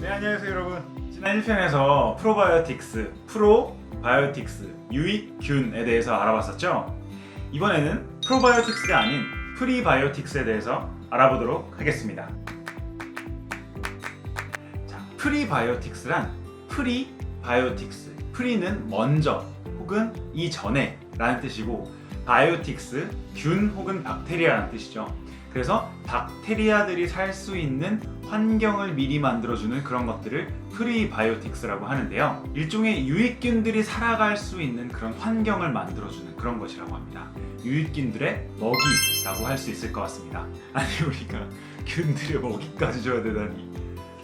네, 안녕하세요 여러분. 지난 1편에서 프로바이오틱스, 프로바이오틱스, 유익균에 대해서 알아봤었죠? 이번에는 프로바이오틱스가 아닌 프리바이오틱스에 대해서 알아보도록 하겠습니다. 자, 프리바이오틱스란 프리바이오틱스, 프리는 먼저 혹은 이전에 라는 뜻이고 바이오틱스, 균 혹은 박테리아라는 뜻이죠. 그래서 박테리아들이 살 수 있는 환경을 미리 만들어주는 그런 것들을 프리바이오틱스라고 하는데요. 일종의 유익균들이 살아갈 수 있는 그런 환경을 만들어주는 그런 것이라고 합니다. 유익균들의 먹이라고 할 수 있을 것 같습니다. 아니, 우리가 균들의 먹이까지 줘야 되다니.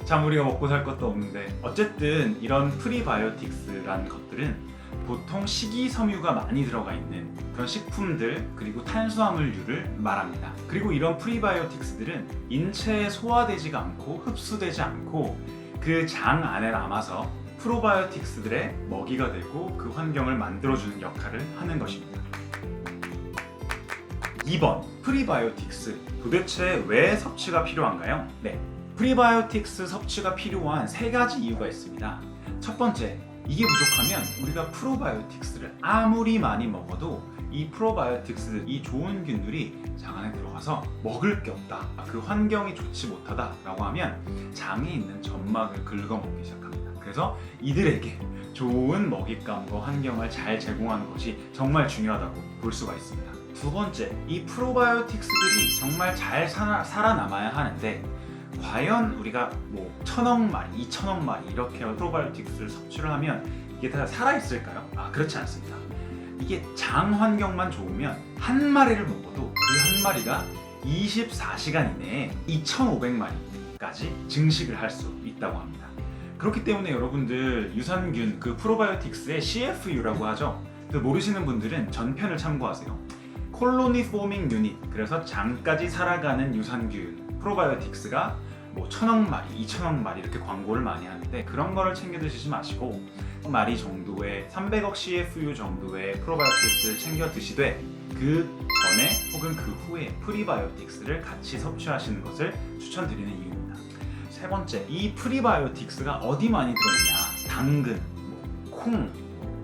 참, 우리가 먹고 살 것도 없는데. 어쨌든 이런 프리바이오틱스라는 것들은 보통 식이섬유가 많이 들어가 있는 그런 식품들, 그리고 탄수화물류를 말합니다. 그리고 이런 프리바이오틱스들은 인체에 소화되지가 않고 흡수되지 않고 그 장 안에 남아서 프로바이오틱스들의 먹이가 되고 그 환경을 만들어주는 역할을 하는 것입니다. 2번, 프리바이오틱스. 도대체 왜 섭취가 필요한가요? 네, 프리바이오틱스 섭취가 필요한 세 가지 이유가 있습니다. 첫 번째, 이게 부족하면 우리가 프로바이오틱스를 아무리 많이 먹어도 이 프로바이오틱스, 이 좋은 균들이 장 안에 들어가서 먹을 게 없다, 그 환경이 좋지 못하다라고 하면 장에 있는 점막을 긁어먹기 시작합니다. 그래서 이들에게 좋은 먹잇감과 환경을 잘 제공하는 것이 정말 중요하다고 볼 수가 있습니다. 두 번째, 이 프로바이오틱스들이 정말 잘 살아남아야 하는데 과연 우리가 1000억 마리, 2000억 마리 이렇게 프로바이오틱스를 섭취를 하면 이게 다 살아있을까요? 그렇지 않습니다. 이게 장 환경만 좋으면 한 마리를 먹어도 그 한 마리가 24시간 이내에 2500마리까지 증식을 할 수 있다고 합니다. 그렇기 때문에 여러분들 유산균, 그 프로바이오틱스의 CFU라고 하죠. 그 모르시는 분들은 전편을 참고하세요. 콜로니 포밍 유닛, 그래서 장까지 살아가는 유산균 프로바이오틱스가 1000억 마리, 2000억 마리 이렇게 광고를 많이 하는데 그런 거를 챙겨 드시지 마시고 마리 정도의 300억 CFU 정도의 프로바이오틱스를 챙겨 드시되 그 전에 혹은 그 후에 프리바이오틱스를 같이 섭취하시는 것을 추천드리는 이유입니다. 세 번째, 이 프리바이오틱스가 어디 많이 들어있냐? 당근, 콩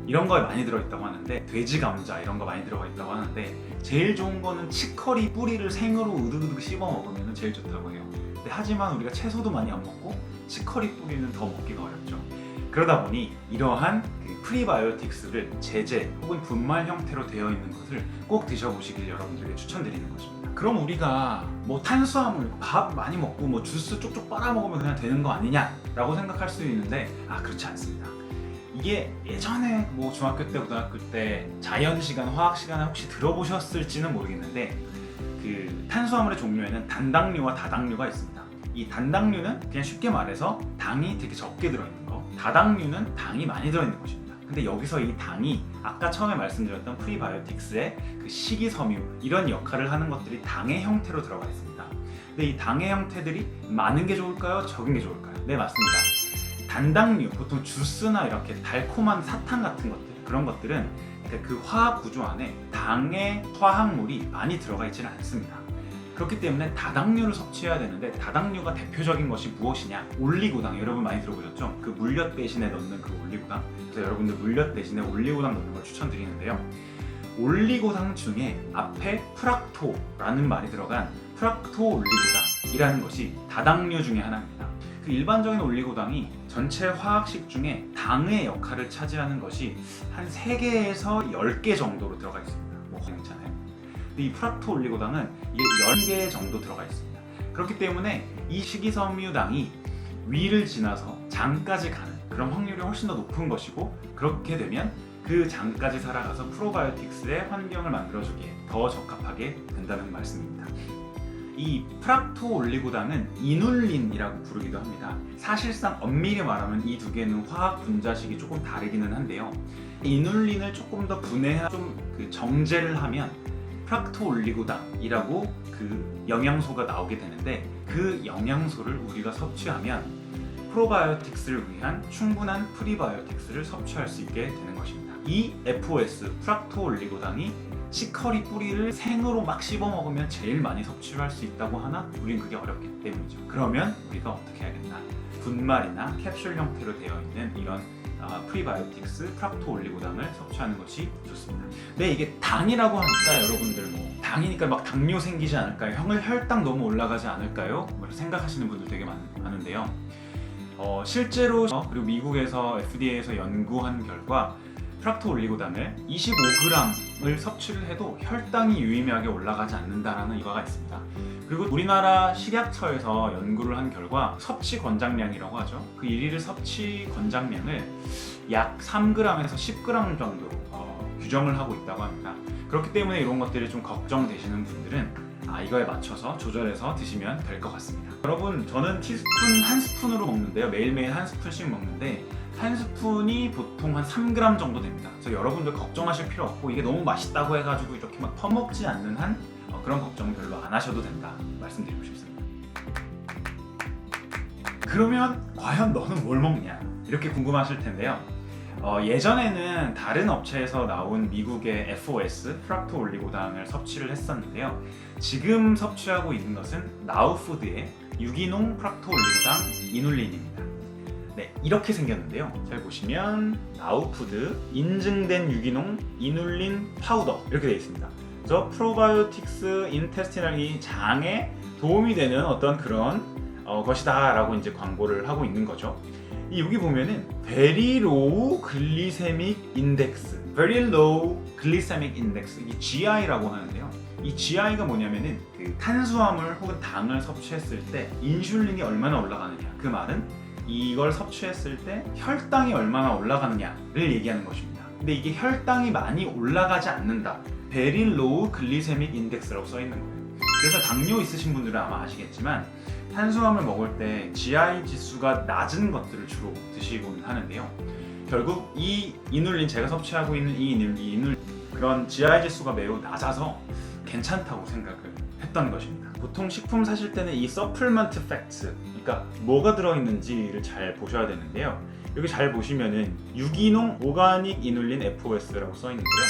이런 거에 많이 들어있다고 하는데, 돼지 감자 이런 거 많이 들어가 있다고 하는데 제일 좋은 거는 치커리 뿌리를 생으로 으드으드 씹어 먹으면 제일 좋다고 해요. 하지만 우리가 채소도 많이 안 먹고 치커리 뿌리는 더 먹기가 어렵죠. 그러다 보니 이러한 프리바이오틱스를 제제 혹은 분말 형태로 되어 있는 것을 꼭 드셔보시길 여러분들에게 추천드리는 것입니다. 그럼 우리가 탄수화물, 밥 많이 먹고 주스 쪽쪽 빨아먹으면 그냥 되는 거 아니냐라고 생각할 수 있는데 그렇지 않습니다. 이게 예전에 중학교 때, 고등학교 때 자연 시간, 화학 시간에 혹시 들어보셨을지는 모르겠는데 그 탄수화물의 종류에는 단당류와 다당류가 있습니다. 이 단당류는 그냥 쉽게 말해서 당이 되게 적게 들어있는 거, 다당류는 당이 많이 들어있는 것입니다. 근데 여기서 이 당이 아까 처음에 말씀드렸던 프리바이오틱스의 그 식이섬유 이런 역할을 하는 것들이 당의 형태로 들어가 있습니다. 근데 이 당의 형태들이 많은 게 좋을까요? 적은 게 좋을까요? 네, 맞습니다. 단당류, 보통 주스나 이렇게 달콤한 사탕 같은 것들, 그런 것들은 그 화학 구조 안에 당의 화학물이 많이 들어가 있지는 않습니다. 그렇기 때문에 다당류를 섭취해야 되는데, 다당류가 대표적인 것이 무엇이냐? 올리고당, 여러분 많이 들어보셨죠? 그 물엿 대신에 넣는 그 올리고당. 그래서 여러분들 물엿 대신에 올리고당 넣는 걸 추천드리는데요. 올리고당 중에 앞에 프락토라는 말이 들어간 프락토 올리고당이라는 것이 다당류 중에 하나입니다. 그 일반적인 올리고당이 전체 화학식 중에 당의 역할을 차지하는 것이 한 3개에서 10개 정도로 들어가 있습니다. 괜찮아요. 근데 이 프락토 올리고당은 이게 10개 정도 들어가 있습니다. 그렇기 때문에 이 식이섬유당이 위를 지나서 장까지 가는 그런 확률이 훨씬 더 높은 것이고, 그렇게 되면 그 장까지 살아가서 프로바이오틱스의 환경을 만들어주기에 더 적합하게 된다는 말씀입니다. 이 프락토 올리고당은 이눌린이라고 부르기도 합니다. 사실상 엄밀히 말하면 이 두 개는 화학 분자식이 조금 다르기는 한데요. 이눌린을 조금 더 그 정제를 하면 프락토 올리고당이라고 그 영양소가 나오게 되는데, 그 영양소를 우리가 섭취하면 프로바이오틱스를 위한 충분한 프리바이오틱스를 섭취할 수 있게 되는 것입니다. 이 FOS, 프락토 올리고당이 시커리 뿌리를 생으로 막 씹어 먹으면 제일 많이 섭취를 할 수 있다고 하나? 우린 그게 어렵기 때문이죠. 그러면 우리가 어떻게 해야겠나? 분말이나 캡슐 형태로 되어 있는 이런 프리바이오틱스 프락토 올리고당을 섭취하는 것이 좋습니다. 네, 이게 당이라고 하니까 여러분들 뭐 당이니까 막 당뇨 생기지 않을까요? 혈당 너무 올라가지 않을까요? 뭐 생각하시는 분들 되게 많은데요. 실제로 그리고 미국에서 FDA에서 연구한 결과 프락토 올리고당을 25g을 섭취를 해도 혈당이 유의미하게 올라가지 않는다라는 결과가 있습니다. 그리고 우리나라 식약처에서 연구를 한 결과 섭취 권장량이라고 하죠. 그 일일 섭취 권장량을 약 3g에서 10g 정도로 규정을 하고 있다고 합니다. 그렇기 때문에 이런 것들이 좀 걱정되시는 분들은 이거에 맞춰서 조절해서 드시면 될 것 같습니다. 여러분, 저는 티스푼 한 스푼으로 먹는데요. 매일매일 한 스푼씩 먹는데 한 스푼이 보통 한 3g 정도 됩니다. 그래서 여러분들 걱정하실 필요 없고 이게 너무 맛있다고 해가지고 이렇게 막 퍼먹지 않는 한 그런 걱정 별로 안 하셔도 된다 말씀드리고 싶습니다. 그러면 과연 너는 뭘 먹냐? 이렇게 궁금하실 텐데요. 예전에는 다른 업체에서 나온 미국의 FOS, 프락토 올리고당을 섭취를 했었는데요. 지금 섭취하고 있는 것은 나우푸드의 유기농 프락토 올리고당 이눌린입니다. 네, 이렇게 생겼는데요. 잘 보시면 나우푸드 인증된 유기농 이눌린 파우더 이렇게 되어 있습니다. 그래서 프로바이오틱스 인테스티널 장에 도움이 되는 어떤 그런 것이다 라고 이제 광고를 하고 있는 거죠. 여기 보면은 Very Low Glycemic Index, Very Low Glycemic Index, 이게 GI라고 하는데요. 이 GI가 뭐냐면은 그 탄수화물 혹은 당을 섭취했을 때 인슐린이 얼마나 올라가느냐, 그 말은 이걸 섭취했을 때 혈당이 얼마나 올라가느냐를 얘기하는 것입니다. 근데 이게 혈당이 많이 올라가지 않는다, Very Low Glycemic Index라고 써 있는 거예요. 그래서 당뇨 있으신 분들은 아마 아시겠지만 탄수화물 먹을 때 GI 지수가 낮은 것들을 주로 드시곤 하는데요. 결국 이 이눌린, 제가 섭취하고 있는 이 이눌린 그런 GI 지수가 매우 낮아서 괜찮다고 생각을 했던 것입니다. 보통 식품 사실 때는 이 서플먼트 팩트, 그러니까 뭐가 들어있는지를 잘 보셔야 되는데요. 여기 잘 보시면은 유기농 오가닉 이눌린 FOS라고 써 있는데요.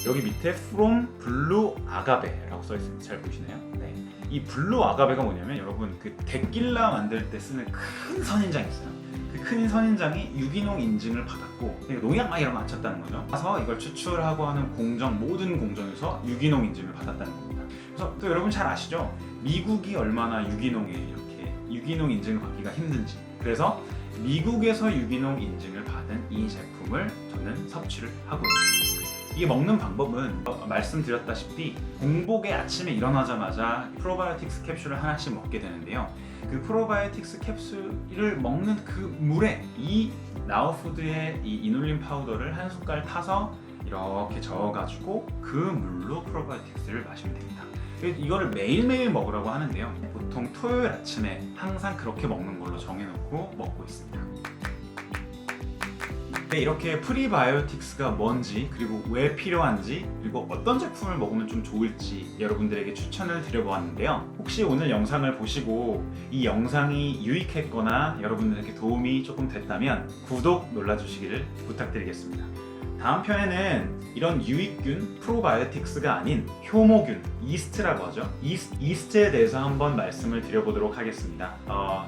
여기 밑에 From Blue Agave라고 써 있습니다. 잘 보시나요? 네. 이 블루 아가베가 뭐냐면 여러분 그 데킬라 만들 때 쓰는 큰 선인장이 있어요. 그 큰 선인장이 유기농 인증을 받았고 농약 막 이런 거 안 쳤다는 거죠. 그래서 이걸 추출하고 하는 공정, 모든 공정에서 유기농 인증을 받았다는 겁니다. 그래서 또 여러분 잘 아시죠? 미국이 얼마나 유기농에 이렇게 유기농 인증을 받기가 힘든지. 그래서 미국에서 유기농 인증을 받은 이 제품을 저는 섭취를 하고 있습니다. 이게 먹는 방법은 말씀드렸다시피 공복에 아침에 일어나자마자 프로바이오틱스 캡슐을 하나씩 먹게 되는데요. 그 프로바이오틱스 캡슐을 먹는 그 물에 이 나우푸드의 이 이눌린 파우더를 한 숟갈 타서 이렇게 저어가지고 그 물로 프로바이오틱스를 마시면 됩니다. 이거를 매일매일 먹으라고 하는데요. 보통 토요일 아침에 항상 그렇게 먹는 걸로 정해놓고 먹고 있습니다. 이렇게 프리바이오틱스가 뭔지, 그리고 왜 필요한지, 그리고 어떤 제품을 먹으면 좀 좋을지 여러분들에게 추천을 드려보았는데요. 혹시 오늘 영상을 보시고 이 영상이 유익했거나 여러분들에게 도움이 조금 됐다면 구독 눌러주시기를 부탁드리겠습니다. 다음 편에는 이런 유익균, 프로바이오틱스가 아닌 효모균, 이스트라고 하죠. 이스트에 대해서 한번 말씀을 드려보도록 하겠습니다.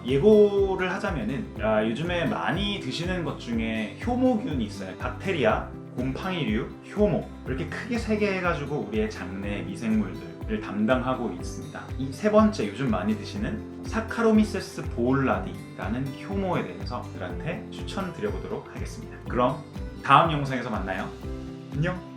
예고를 하자면은 요즘에 많이 드시는 것 중에 효모균이 있어요. 박테리아, 곰팡이류, 효모, 이렇게 크게 세 개 해가지고 우리의 장내 미생물들을 담당하고 있습니다. 이 세 번째 요즘 많이 드시는 사카로미세스 보울라디라는 효모에 대해서 들한테 추천드려보도록 하겠습니다. 그럼 다음 영상에서 만나요. 안녕.